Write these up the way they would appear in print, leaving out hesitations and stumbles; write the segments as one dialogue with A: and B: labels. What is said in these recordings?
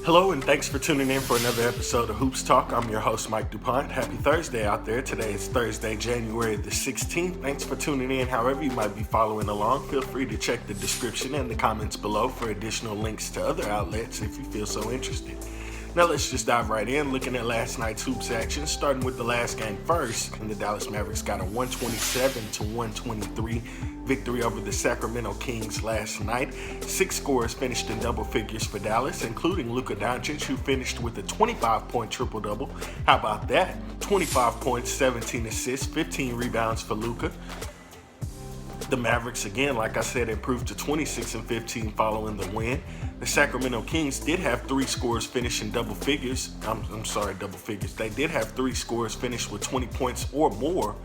A: Hello and thanks for tuning in for another episode of Hoops Talk. I'm your host, Mike DuPont. Happy Thursday out there. Today is Thursday, January the 16th. Thanks for tuning in. However you might be following along, feel free to check the description and the comments below for additional links to other outlets if you feel so interested. Now let's just dive right in, looking at last night's hoops action, starting with the last game first. And the Dallas Mavericks got a 127-123 victory over the Sacramento Kings last night. 6 scorers finished in double figures for Dallas, including Luka Doncic, who finished with a 25-point triple-double. How about that? 25 points, 17 assists, 15 rebounds for Luka. The Mavericks, again, like I said, improved to 26-15 following the win. The Sacramento Kings did have 3 scorers finish in double figures. Double figures. They did have 3 scorers finish with 20 points or more,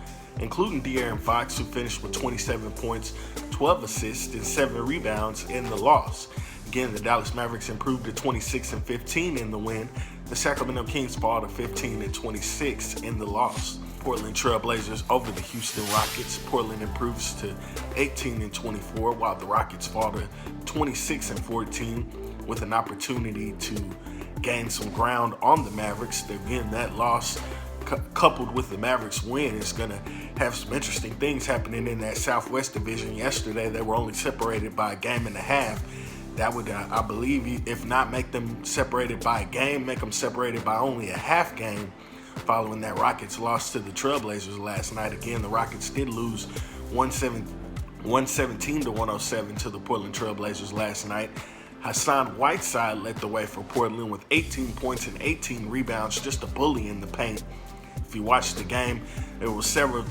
A: including De'Aaron Fox, who finished with 27 points, 12 assists, and 7 rebounds in the loss. Again, the Dallas Mavericks improved to 26-15 in the win. The Sacramento Kings fall to 15-26 in the loss. Portland Trail Blazers over the Houston Rockets. Portland improves to 18-24, while the Rockets fall to 26-14 with an opportunity to gain some ground on the Mavericks. Again, that loss coupled with the Mavericks win is going to have some interesting things happening in that Southwest Division. Yesterday, they were only separated by a game and a half. That would, I believe, if not make them separated by a game, make them separated by only a half game following that Rockets loss to the Trailblazers last night. Again, the Rockets did lose 117-107 to the Portland Trailblazers last night. Hassan Whiteside led the way for Portland with 18 points and 18 rebounds, just a bully in the paint. If you watch the game, there were several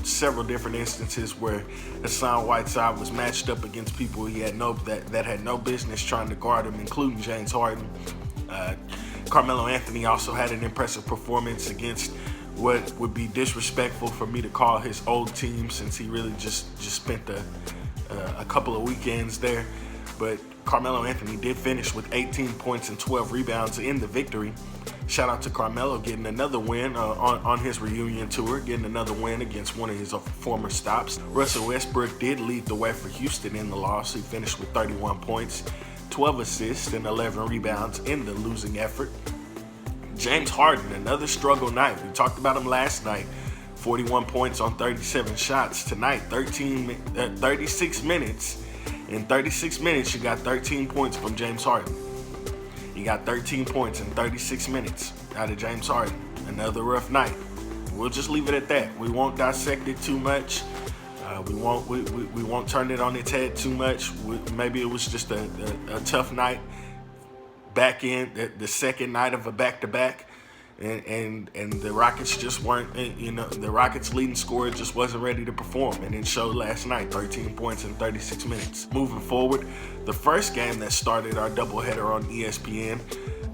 A: different instances where Hassan Whiteside was matched up against people he had that had no business trying to guard him, including James Harden. Carmelo Anthony also had an impressive performance against what would be disrespectful for me to call his old team, since he really just spent a couple of weekends there. But Carmelo Anthony did finish with 18 points and 12 rebounds in the victory. Shout out to Carmelo getting another win on his reunion tour, getting another win against one of his former stops. Russell Westbrook did lead the way for Houston in the loss. He finished with 31 points, 12 assists, and 11 rebounds in the losing effort. James Harden, another struggle night. We talked about him last night. 41 points on 37 shots. Tonight, 36 minutes. In 36 minutes, you got 13 points from James Harden. You got 13 points in 36 minutes out of James Harden. Another rough night. We'll just leave it at that. We won't dissect it too much. We won't turn it on its head too much. Maybe it was just a tough night. Back in the second night of a back-to-back. And the Rockets just weren't, the Rockets leading scorer just wasn't ready to perform, and it showed last night, 13 points in 36 minutes. Moving forward, the first game that started our doubleheader on ESPN,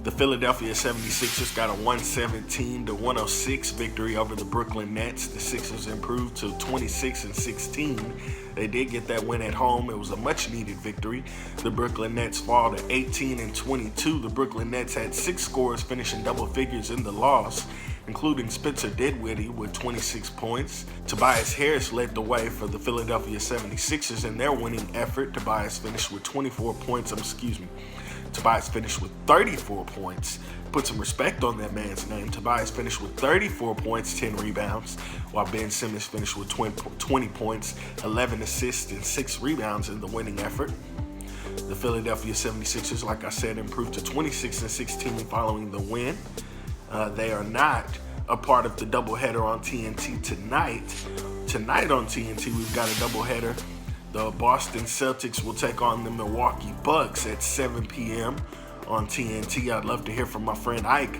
A: the Philadelphia 76ers got a 117-106 victory over the Brooklyn Nets. The Sixers improved to 26-16. They did get that win at home. It was a much-needed victory. The Brooklyn Nets fall to 18-22. The Brooklyn Nets had 6 scorers finishing double figures in the loss, including Spencer Dinwiddie with 26 points. Tobias Harris led the way for the Philadelphia 76ers in their winning effort. Tobias finished with 24 points. Tobias finished with 34 points. Put some respect on that man's name. Tobias finished with 34 points, 10 rebounds, while Ben Simmons finished with 20 points, 11 assists, and 6 rebounds in the winning effort. The Philadelphia 76ers, like I said, improved to 26-16 following the win. They are not a part of the doubleheader on TNT tonight. Tonight on TNT, we've got a doubleheader. The Boston Celtics will take on the Milwaukee Bucks at 7 p.m. on TNT. I'd love to hear from my friend Ike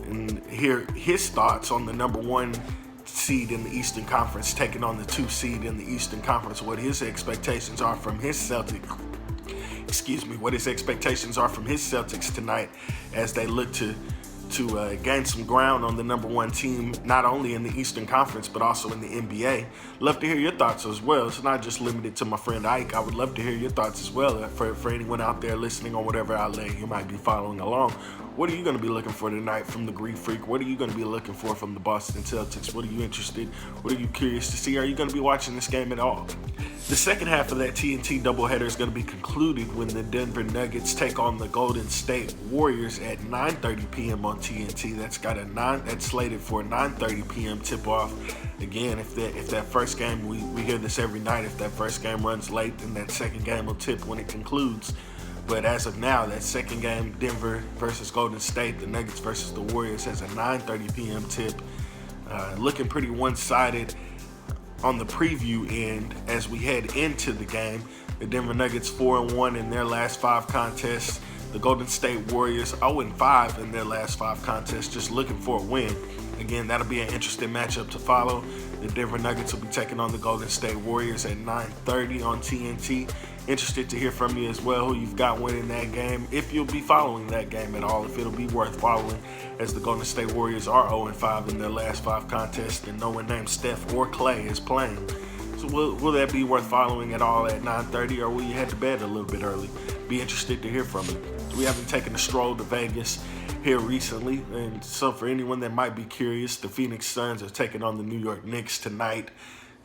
A: and hear his thoughts on the number 1 seed in the Eastern Conference taking on the 2 seed in the Eastern Conference, what his expectations are from his Celtics tonight as they look to gain some ground on the number 1 team, not only in the Eastern Conference, but also in the NBA. Love to hear your thoughts as well. It's not just limited to my friend Ike. I would love to hear your thoughts as well for anyone out there listening on whatever outlet you might be following along. What are you going to be looking for tonight from the Greek Freak? What are you going to be looking for from the Boston Celtics? What are you interested? What are you curious to see? Are you going to be watching this game at all? The second half of that TNT doubleheader is going to be concluded when the Denver Nuggets take on the Golden State Warriors at 9:30 p.m. on TNT. That's slated for a 9:30 p.m. tip-off. Again, if that first game, we hear this every night, if that first game runs late, then that second game will tip when it concludes. But as of now, that second game, Denver versus Golden State, the Nuggets versus the Warriors, has a 9:30 p.m. tip. Looking pretty one-sided on the preview end as we head into the game. The Denver Nuggets 4-1 in their last 5 contests. The Golden State Warriors 0-5 in their last 5 contests, just looking for a win. Again, that'll be an interesting matchup to follow. The Denver Nuggets will be taking on the Golden State Warriors at 9:30 on TNT. Interested to hear from you as well, who you've got winning that game, if you'll be following that game at all, if it'll be worth following, as the Golden State Warriors are 0-5 in their last 5 contests, and no one named Steph or Clay is playing. So will that be worth following at all at 9:30, or will you head to bed a little bit early? Be interested to hear from you. We haven't taken a stroll to Vegas here recently, and so for anyone that might be curious, the Phoenix Suns are taking on the New York Knicks tonight.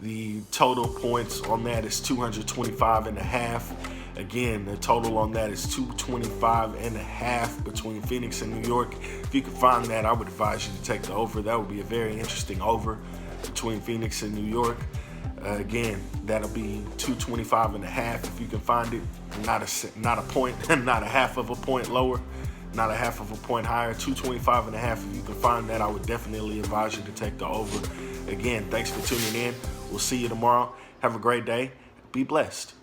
A: The total points on that is 225.5. Again, the total on that is 225.5 between Phoenix and New York. If you can find that, I would advise you to take the over. That would be a very interesting over between Phoenix and New York. Again, that'll be 225.5 if you can find it. Not a point, not a half of a point lower, not a half of a point higher. 225.5 if you can find that. I would definitely advise you to take the over. Again, thanks for tuning in. We'll see you tomorrow. Have a great day. Be blessed.